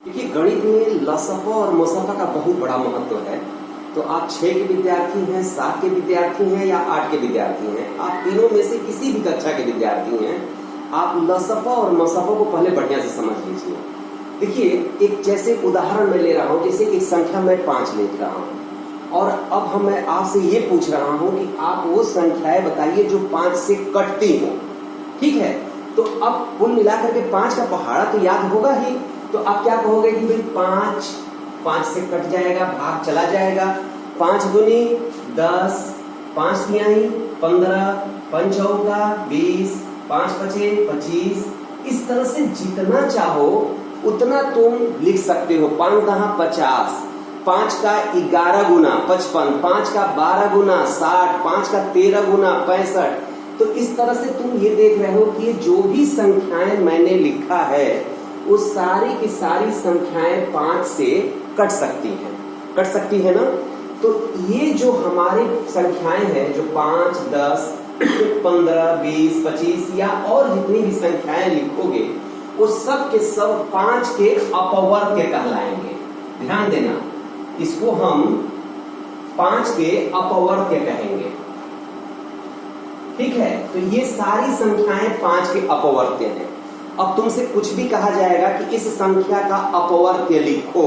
देखिए, गणित में लसपा और मसपा का बहुत बड़ा महत्व है। तो आप 6 के विद्यार्थी हैं, 7 के विद्यार्थी हैं या 8 के विद्यार्थी हैं, आप तीनों में से किसी भी कक्षा के विद्यार्थी हैं, आप लसपा और मसपा को पहले बढ़िया से समझ लीजिए। देखिए, एक जैसे उदाहरण मैं ले रहा हूँ, जैसे एक संख्या मैं 5 लिख रहा हूँ और अब मैं आपसे ये पूछ रहा हूँ कि आप वो संख्याएं बताइए जो 5 से कटती हो। ठीक है, तो अब कुल मिलाकर के 5 का पहाड़ा तो याद होगा ही। तो आप क्या कहोगे कि भाई 5 से कट जाएगा, भाग चला जाएगा। 5 दूनी 10, 5 तिहाई 15, 5 चौका 20, 5 पचे 25। इस तरह से जितना चाहो उतना तुम लिख सकते हो। 5 दहा 50, 5 का 11 गुना 55, 5 का 12 गुना 60, 5 का 13 गुना 65। तो इस तरह से तुम ये देख रहे हो कि जो भी संख्याएं मैंने लिखा है वो सारी की सारी संख्याएं 5 से कट सकती है ना। तो ये जो हमारी संख्याएं हैं, जो 5, 10, 15, 20, 25 या और जितनी भी संख्याएं लिखोगे वो सब के सब 5 के अपवर्ग के कहलाएंगे। ध्यान देना, इसको हम 5 के अपवर्ग के कहेंगे। ठीक है, तो ये सारी संख्याएं 5 के अपवर्ग हैं। अब तुमसे कुछ भी कहा जाएगा कि इस संख्या का अपवर्ग लिखो,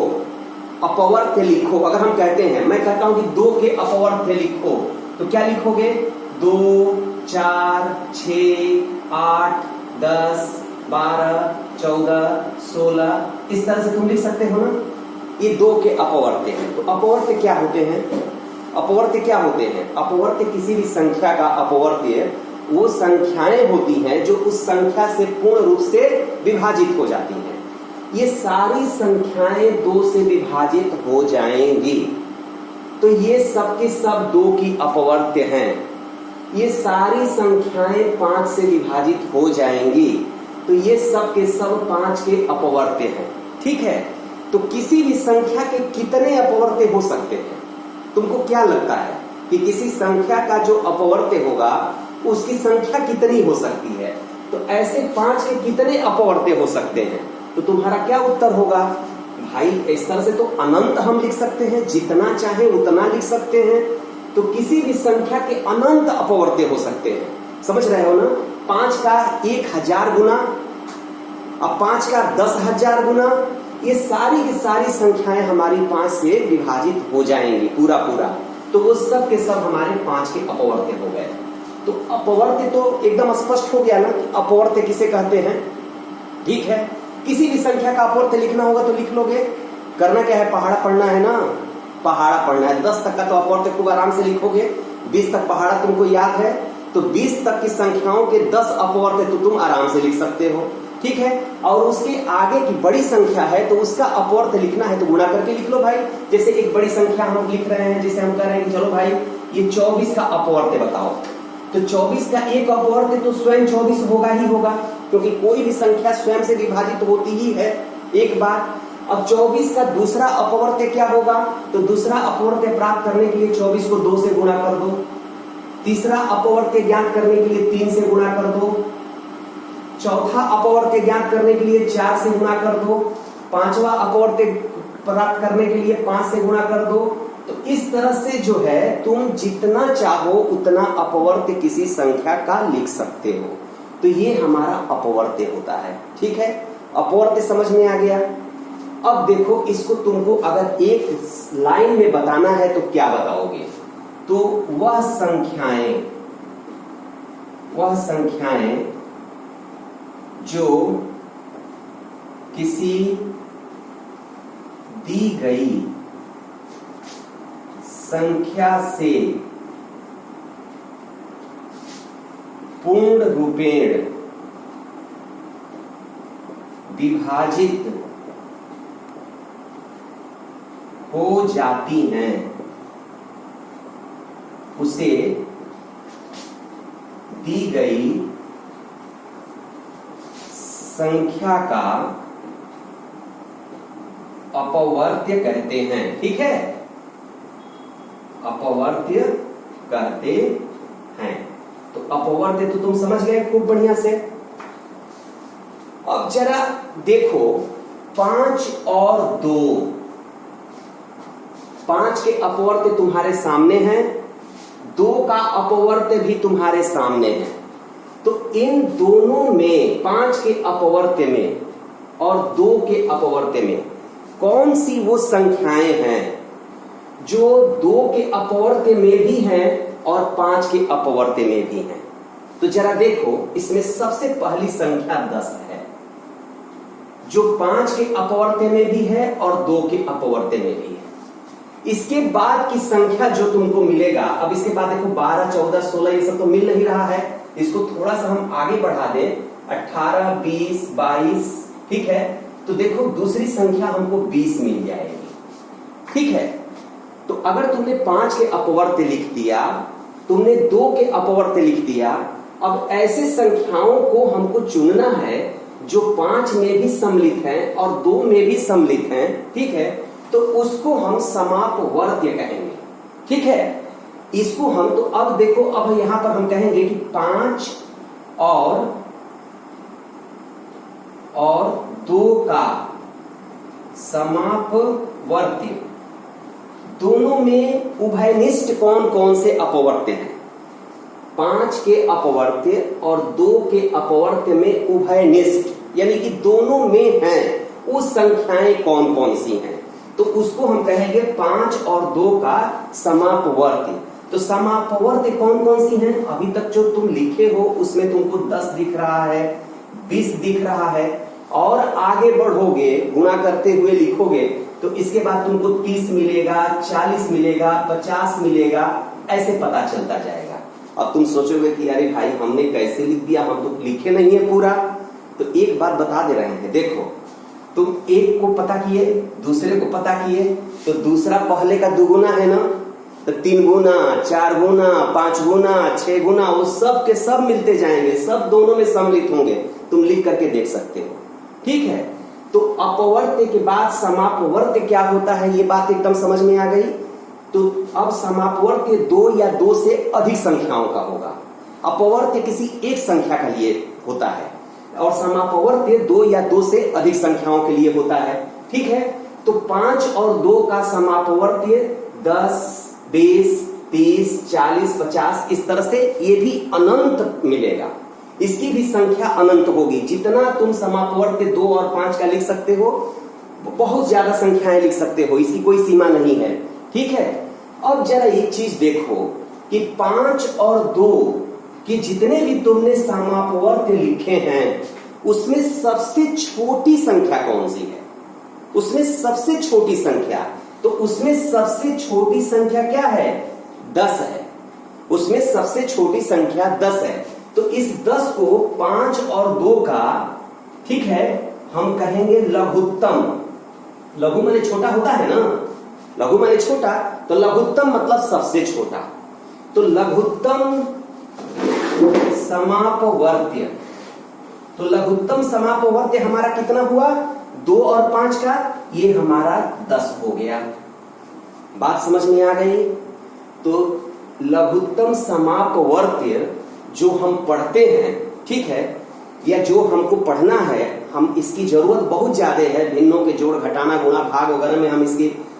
अपवर्ग लिखो। अगर हम कहते हैं, मैं कहता हूं कि 2 के अपवर्ग लिखो, तो क्या लिखोगे? 2, 4, 6, 8, 10, 12, 14, 16। इस तरह से तुम लिख सकते हो ना। ये 2 के अपवर्ग हैं। तो अपवर्ग क्या होते हैं? अपवर्ग किसी भी संख्या का अपवर्ग वो संख्याएं होती हैं जो उस संख्या से पूर्ण रूप से विभाजित हो जाती हैं। ये सारी संख्याएं 2 से विभाजित हो जाएंगी, तो ये सब के सब 2 की अपवर्ग हैं। ये सारी संख्याएं 5 से विभाजित हो जाएंगी, तो ये सब के सब 5 के अपवर्ग हैं। ठीक है, तो किसी भी संख्या के कितने अपवर्ग हो सकते हैं? तुमको क्या लगता है कि किसी संख्या का जो अपवर्ग होगा उसकी संख्या कितनी हो सकती है? तो ऐसे 5 के कितने अपवर्ग हो सकते हैं? तो तुम्हारा क्या उत्तर होगा? भाई, इस तरह से तो अनंत हम लिख सकते हैं, जितना चाहे उतना लिख सकते हैं। तो किसी भी संख्या के अनंत अपवर्ग हो सकते हैं। समझ रहे हो ना? 5 का 1000 गुना, अब 5 का 10,000 गुना, ये सारी की सारी संख्याएं हमारी 5 से विभाजित हो जाएंगी पूरा। तो वो सब के सब हमारे 5 के अपवर्ग हो गए। तो अपवर्ग तो एकदम स्पष्ट हो गया ना कि अपवर्ग किसे कहते हैं। ठीक है, किसी भी संख्या का अपवर्ग लिखना होगा तो लिख लोगे। करना क्या है? पहाड़ा पढ़ना है ना, पहाड़ा पढ़ना है। 10 तक का तो अपवर्ग खूब आराम से लिखोगे। 20 तक पहाड़ा तुमको याद है, तो 20 तक की संख्याओं के 10 अपवर्ग तो तुम आराम से लिख सकते हो। ठीक है, और उसके आगे की बड़ी संख्या है तो उसका अपवर्ग लिखना है तो गुणा करके लिख लो भाई। जैसे एक बड़ी संख्या हम लिख रहे हैं, जैसे हम कह रहे हैं कि चलो भाई ये 24 का अपवर्ग बताओ, तो 24 का एक अपवर्ग तो स्वयं 24 होगा ही होगा, क्योंकि कोई भी संख्या स्वयं से विभाजित होती ही है एक बार। अब 24 का दूसरा अपवर्ग क्या होगा? तो दूसरा अपवर्ग प्राप्त करने के लिए 24 को 2 से गुणा कर दो। तीसरा अपवर्ग ज्ञात करने के लिए 3 से गुणा कर दो। चौथा अपवर्ग ज्ञात करने के लिए 4 से गुणा कर दो। पांचवा अपवर्ग प्राप्त करने के लिए 5 से गुणा कर दो। तो इस तरह से जो है तुम जितना चाहो उतना अपवर्ग किसी संख्या का लिख सकते हो। तो ये हमारा अपवर्ग होता है। ठीक है, अपवर्ग समझ में आ गया। अब देखो, इसको तुमको अगर एक लाइन में बताना है तो क्या बताओगे? तो वह संख्याएं जो किसी दी गई संख्या से पूर्ण रूपेण विभाजित हो जाती हैं, उसे दी गई संख्या का अपवर्ग कहते हैं। ठीक है, अपवर्ग कहते हैं। तो अपवर्ग तो तुम समझ गए खूब बढ़िया से। अब जरा देखो 5 और 2, 5 के अपवर्त्य तुम्हारे सामने हैं, 2 का अपवर्त्य भी तुम्हारे सामने है। तो इन दोनों में, 5 के अपवर्त्य में और 2 के अपवर्त्य में कौन सी वो संख्याएं हैं जो 2 के अपवर्त्य में भी हैं और 5 के अपवर्त्य में भी हैं? तो जरा देखो, इसमें सबसे पहली संख्या 10 है, जो 5 के अपवर्त्य में भी है और 2 के अपवर्त्य में भी है। इसके बाद की संख्या जो तुमको मिलेगा, अब इसके बाद देखो 12, 14, 16 ये सब तो मिल नहीं रहा है, इसको थोड़ा सा हम आगे बढ़ा दें, 18, 20, 22, ठीक है। तो देखो दूसरी संख्या हमको 20 मिल जाएगी, ठीक है। तो अगर तुमने 5 के अपवर्त्य लिख दिया, तुमने 2 के अपवर्त्य लिख दिया, अब ऐसे संख्याओं को हमको चुनना है जो 5 में भी सम्मिलित हैं और 2 में भी सम्मिलित हैं, ठीक है। तो उसको हम समापवर्त्य कहेंगे, ठीक है। इसको हम, तो अब देखो, अब यहां पर हम कहेंगे कि 5 और 2 का समापवर्त्य, दोनों में उभयनिष्ठ कौन कौन से अपवर्त्य हैं? 5 के अपवर्त्य और 2 के अपवर्त्य में उभयनिष्ठ, यानी कि दोनों में हैं, वो संख्याएं कौन कौन सी हैं? तो उसको हम कहेंगे 5 और 2 का समापवर्त्य। तो समापवर्त्य कौन कौन सी हैं? अभी तक जो तुम लिखे हो उसमें तुमको 10 दिख रहा है, 20 दिख रहा है, और आगे बढ़ोगे, गुणा करते हुए लिखोगे तो इसके बाद तुमको 30 मिलेगा, 40 मिलेगा, 50 मिलेगा, ऐसे पता चलता जाएगा। अब तुम सोचोगे कि अरे भाई हमने कैसे लिख दिया, हम तो लिखे नहीं है पूरा। तो एक बात बता दे रहे हैं, देखो, तुम एक को पता किए, दूसरे को पता किए, तो दूसरा पहले का दुगुना है ना, तो 3 गुना, 4 गुना, 5 गुना, 6 गुना, वो सब के सब मिलते जाएंगे, सब दोनों में सम्मिलित होंगे। तुम लिख करके देख सकते हो, ठीक है। तो अपवर्त्य के बाद समापवर्त्य क्या होता है, ये बात एकदम समझ में आ गई। तो अब समापवर्त्य 2 या 2 से अधिक संख्याओं का होगा, अपवर्त्य किसी एक संख्या के लिए होता है और समापवर्त्य 2 या 2 से अधिक संख्याओं के लिए होता है, ठीक है। तो 5 और 2 का समापवर्त्य 10, 20, 30, 40, 50, इस तरह से ये भी अनंत मिलेगा, इसकी भी संख्या अनंत होगी। जितना तुम समापवर्त्य 2 और 5 का लिख सकते हो, बहुत ज्यादा संख्याएं लिख सकते हो, इसकी कोई सीमा नहीं है, ठीक है। अब जरा एक चीज देखो कि 5 और 2 कि जितने भी तुमने समापवर्त्य लिखे हैं उसमें सबसे छोटी संख्या कौन सी है? उसमें सबसे छोटी संख्या, तो उसमें सबसे छोटी संख्या क्या है? 10 है। उसमें सबसे छोटी संख्या 10 है। तो इस 10 को 5 और 2 का, ठीक है, हम कहेंगे लघुत्तम। लघु माने छोटा होता है ना, लघु माने छोटा, तो लघुत्तम मतलब सबसे छोटा। तो लघुत्तम समापवर्त्य, तो लघुत्तम समापवर्त्य हमारा कितना हुआ? 2 और 5 का, ये हमारा 10 हो गया। बात समझ में आ गई? तो लघुत्तम समापवर्त्य जो हम पढ़ते हैं, ठीक है, या जो हमको पढ़ना है, हम इसकी जरूरत बहुत ज्यादा है, भिन्नों के जोड़, घटाना, गुणा, भाग वगैरह में हम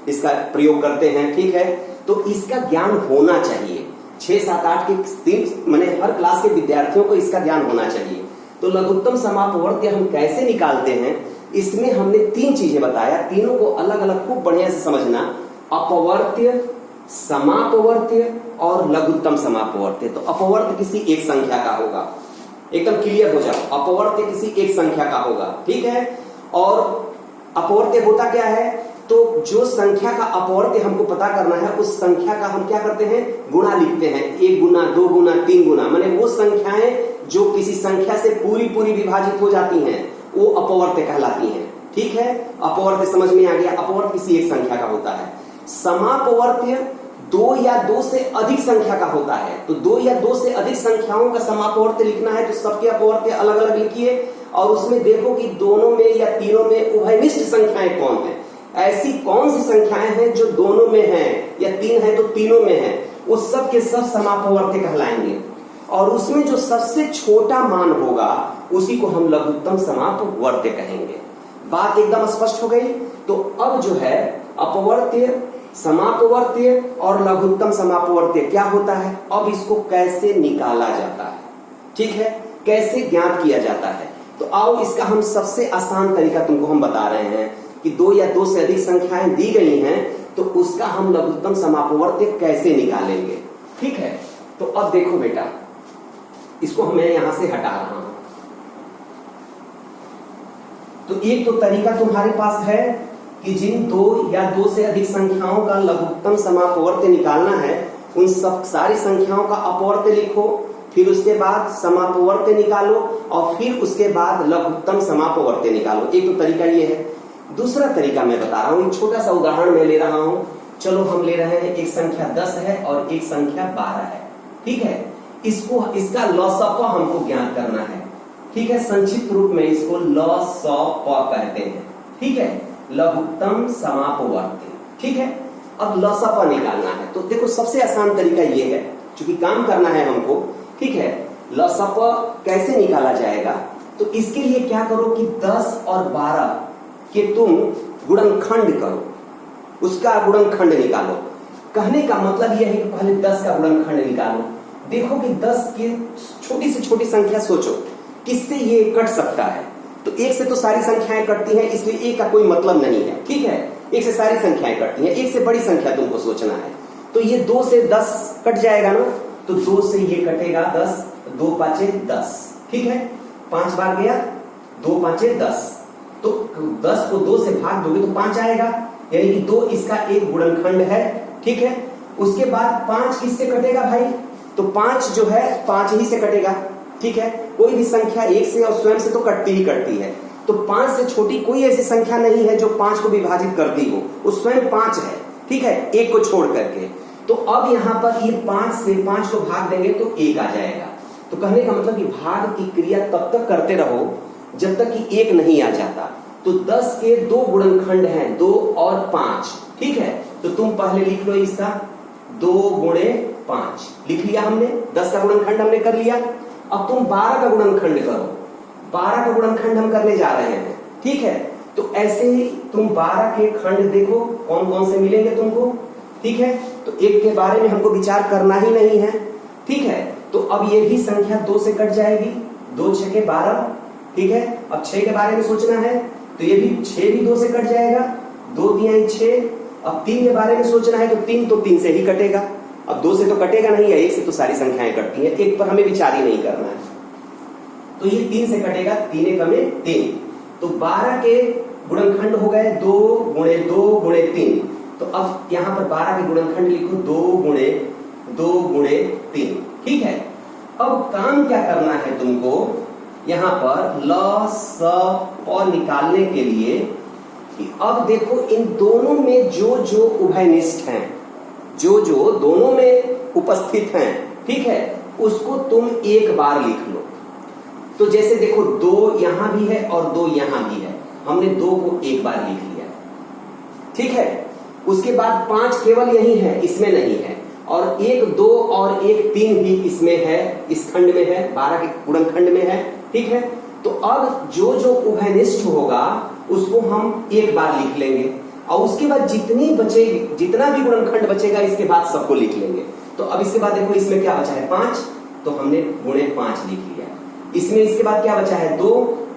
इसका प्रयोग करते हैं, ठीक है। तो इसका ज्ञान होना चाहिए, 6, 7, 8 के 3 माने हर क्लास के विद्यार्थियों को इसका ज्ञान होना चाहिए। तो लघुत्तम समापवर्त्य हम कैसे निकालते हैं, इसमें हमने 3 चीजें बताया, तीनों को अलग अलग खूब बढ़िया से समझना। अपवर्त्य, समापवर्त्य और लघुत्तम समापवर्त्य। तो अपवर्त्य किसी एक संख्या का होगा, एकदम क्लियर हो जाओ, अपवर्त्य किसी एक संख्या का होगा, ठीक है। और अपवर्त्य होता क्या है? तो जो संख्या का अपवर्त्य हमको पता करना है, उस संख्या का हम क्या करते हैं? गुणा लिखते हैं, 1 गुना, 2 गुना, 3 गुना, माने वो संख्याएं जो किसी संख्या से पूरी पूरी विभाजित हो जाती हैं, वो अपवर्त्य कहलाती हैं, ठीक है। अपवर्त्य समझ में आ गया, अपवर्त्य किसी एक संख्या का होता है। समापवर्त्य 2 या 2 से अधिक संख्या का होता है। तो 2 या 2 से अधिक संख्याओं का समापवर्त्य लिखना है तो सबके अपवर्त्य अलग अलग लिखिए और उसमें देखो कि दोनों में या तीनों में उभयनिष्ठ संख्याएं कौन है। ऐसी कौन सी संख्याएं हैं जो दोनों में हैं, या 3 है तो तीनों में है, वो सब के सब समापवर्त्य कहलाएंगे। और उसमें जो सबसे छोटा मान होगा उसी को हम लघुत्तम समापवर्त्य कहेंगे। बात एकदम स्पष्ट हो गई। तो अब जो है अपवर्त्य, समापवर्त्य और लघुत्तम समापवर्त्य क्या होता है, अब इसको कैसे निकाला जाता है, ठीक है, कैसे ज्ञात किया जाता है। तो आओ इसका हम सबसे आसान तरीका तुमको हम बता रहे हैं कि दो या दो से अधिक संख्याएं दी गई हैं तो उसका हम लघुत्तम समापवर्त्य कैसे निकालेंगे, ठीक है। तो अब देखो बेटा, इसको मैं यहां से हटा रहा हूं। तो एक तो तरीका तुम्हारे पास है कि जिन दो या दो से अधिक संख्याओं का लघुत्तम समापवर्त्य निकालना है उन सब सारी संख्याओं का अपवर्त्य लिखो, फिर उसके बाद समापवर्त्य निकालो और फिर उसके बाद लघुत्तम समापवर्त्य निकालो। एक तो तरीका ये है। दूसरा तरीका मैं बता रहा हूं, एक छोटा सा उदाहरण मैं ले रहा हूं। चलो हम ले रहे हैं एक संख्या 10 है और एक संख्या 12 है, ठीक है। इसका लसप हमको ज्ञात करना है, ठीक है। संक्षिप्त रूप में इसको लसप कहते हैं, ठीक है, लघुत्तम समापवर्त्य, ठीक है। अब लसप निकालना है तो देखो सबसे आसान तरीका ये है, क्योंकि काम करना है हमको, ठीक है। लसप कैसे निकाला जाएगा, तो इसके लिए क्या करो कि 10 और 12 के तुम गुणनखंड करो, उसका गुणनखंड निकालो। कहने का मतलब यह है कि पहले 10 का गुणनखंड निकालो। देखो कि 10 की छोटी से छोटी संख्या सोचो किससे ये कट सकता है। तो एक से तो सारी संख्याएं कटती हैं, इसलिए एक का कोई मतलब नहीं है, ठीक है। एक से सारी संख्याएं कटती हैं, एक से बड़ी संख्या तुमको सोचना है। तो ये 2 से 10 कट जाएगा ना, तो 2 से ये कटेगा 10, 2 5 10, ठीक है। 5 बार गया, 2 5 10, तो 10 को 2 से भाग दोगे तो 5 आएगा, यानी कि 2 इसका एक गुणनखंड है, ठीक है। उसके बाद 5 किससे कटेगा भाई, तो 5 जो है 5 ही से कटेगा, ठीक है। कोई भी संख्या 1 से और स्वयं से तो कटती ही कटती है। तो 5 से छोटी कोई ऐसी संख्या नहीं है जो 5 को विभाजित करती हो, वो स्वयं 5 है, ठीक है, 1 को छोड़ करके। तो अब यहाँ पर ये 5 से 5 को भाग देंगे तो 1 आ जाएगा। तो कहने का मतलब कि भाग की क्रिया तब तक करते रहो जब तक कि 1 नहीं आ जाता। तो 10 के 2 गुणनखंड हैं, 2 और 5, ठीक है। तो तुम पहले लिख लो इसका 2 गुणे 5 लिख लिया हमने, 10 का गुणनखंड हमने कर लिया। अब तुम 12 का गुणनखंड करो, 12 का गुणनखंड हम करने जा रहे हैं, ठीक है। तो ऐसे ही तुम 12 के खंड देखो कौन कौन से मिलेंगे तुमको, ठीक है। तो एक के बारे में हमको विचार करना ही नहीं है, ठीक है। तो अब ये भी संख्या 2 से कट जाएगी, 2 6 के 12, ठीक है। अब 6 के बारे में सोचना है तो ये भी 6 भी 2 से कट जाएगा, 2 3 6। अब 3 के बारे में सोचना है तो 3 से ही कटेगा। अब 2 से तो कटेगा नहीं है, 1 से तो सारी संख्याएं कटती हैं, 1 पर हमें विचार ही नहीं करना है। तो ये 3 से कटेगा, 3 1 में 3। तो 12 के गुणनखंड हो गए 2 गुणे 2 गुणे 3। तो अब यहाँ पर 12 के गुणनखंड लिखो 2 गुणे 2 गुणे 3, ठीक है। अब काम क्या करना है तुमको, यहाँ पर ल स प निकालने के लिए कि अब देखो इन दोनों में जो जो उभयनिष्ठ हैं, जो जो दोनों में उपस्थित हैं, ठीक है, उसको तुम एक बार लिख लो। तो जैसे देखो 2 यहां भी है और 2 यहां भी है, हमने 2 को एक बार लिख लिया, ठीक है। उसके बाद 5 केवल यही है, इसमें नहीं है, और 1 2 और 1 3 भी इसमें है, इस खंड में है, 12 के गुणनखंड में है, ठीक है। तो अब जो जो उभयनिष्ठ होगा उसको हम एक बार लिख लेंगे और उसके बाद जितना भी गुणनखंड बचेगा इसके बाद सबको लिख लेंगे। तो अब इसके बाद देखो इसमें क्या बचा है 5, तो हमने गुणे 5 लिख लिया। इसमें इसके बाद क्या बचा है 2,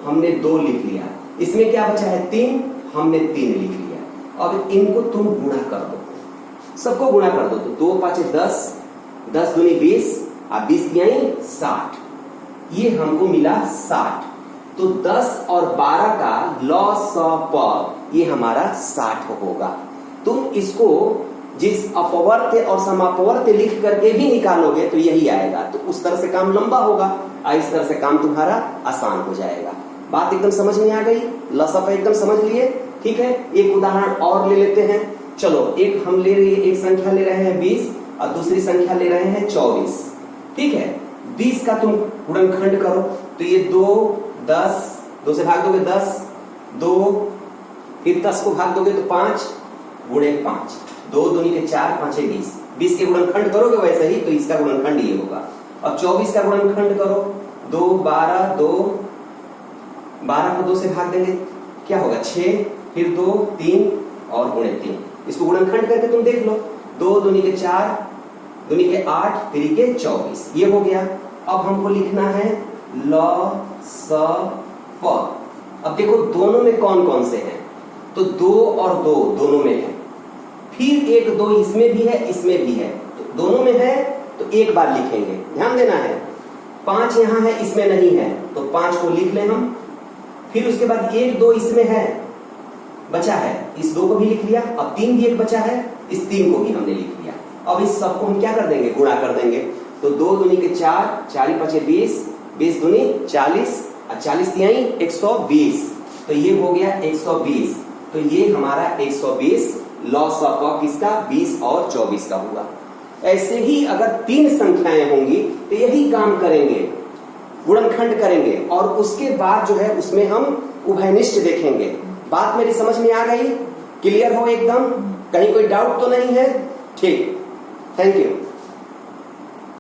हमने 2 लिख लिया। इसमें क्या बचा है 3, हमने 3 लिख लिया। अब इनको तुम गुणा कर दो, सबको गुणा कर दो। तो 2 5 10, 10 दूनी 20 और 20 तिहाई 60, ये हमको मिला 60। तो 10 और 12 का ल स प ये हमारा 60 होगा। तुम इसको जिस अपवर्त्य और समापवर्त्य लिख करके भी निकालोगे तो यही आएगा। तो उस तरह से काम लंबा होगा और इस तरह से काम तुम्हारा आसान हो जाएगा। बात एकदम समझ में आ गई, लसप एकदम समझ लिए, ठीक है। एक उदाहरण और ले लेते हैं। चलो एक हम एक संख्या ले रहे हैं 20 और दूसरी संख्या ले रहे हैं 24, ठीक है। 20 का तुम गुणनखंड करो, तो ये 2 10, 2 से भाग दोगे 10, 2 फिर 10 को भाग दोगे तो 5 गुणे 5, 2 दूनी के 4 5 20। 20 के गुणनखंड करोगे वैसे ही तो इसका गुणनखंड ये होगा। अब 24 का गुणनखंड करो, 2 12, 2 12 को 2 से भाग देंगे क्या होगा 6, फिर 2, 3 और गुणे 3। इसको गुणनखंड करके तुम देख लो, 2 दूनी के 4, दूनी के 8, 3 के 24, ये हो गया। अब हमको लिखना है ल स प। अब देखो दोनों में कौन कौन से हैं, तो 2 और 2 दोनों में है, फिर 1 2 इसमें भी है, इसमें भी है, तो दोनों में है तो एक बार लिखेंगे, ध्यान देना है। 5 यहां है, इसमें नहीं है, तो 5 को लिख लें हम। फिर उसके बाद 1 2 इसमें है, बचा है, इस 2 को भी लिख लिया। अब 3 भी एक बचा है, इस 3 को भी हमने लिख लिया। अब इस सब को हम क्या कर देंगे, गुणा कर देंगे। तो 2 दूनी के 4, 4 5 20, 20 दूनी 40 और 40 तिहाई 120, तो ये हो गया 120। तो ये हमारा 120 लॉ स प किसका, 20 और 24 का हुआ। ऐसे ही अगर 3 संख्याएं होंगी तो यही काम करेंगे, गुणनखंड करेंगे और उसके बाद जो है उसमें हम उभयनिष्ठ देखेंगे। बात मेरी समझ में आ गई, क्लियर हो एकदम, कहीं कोई डाउट तो नहीं है? ठीक, थैंक यू।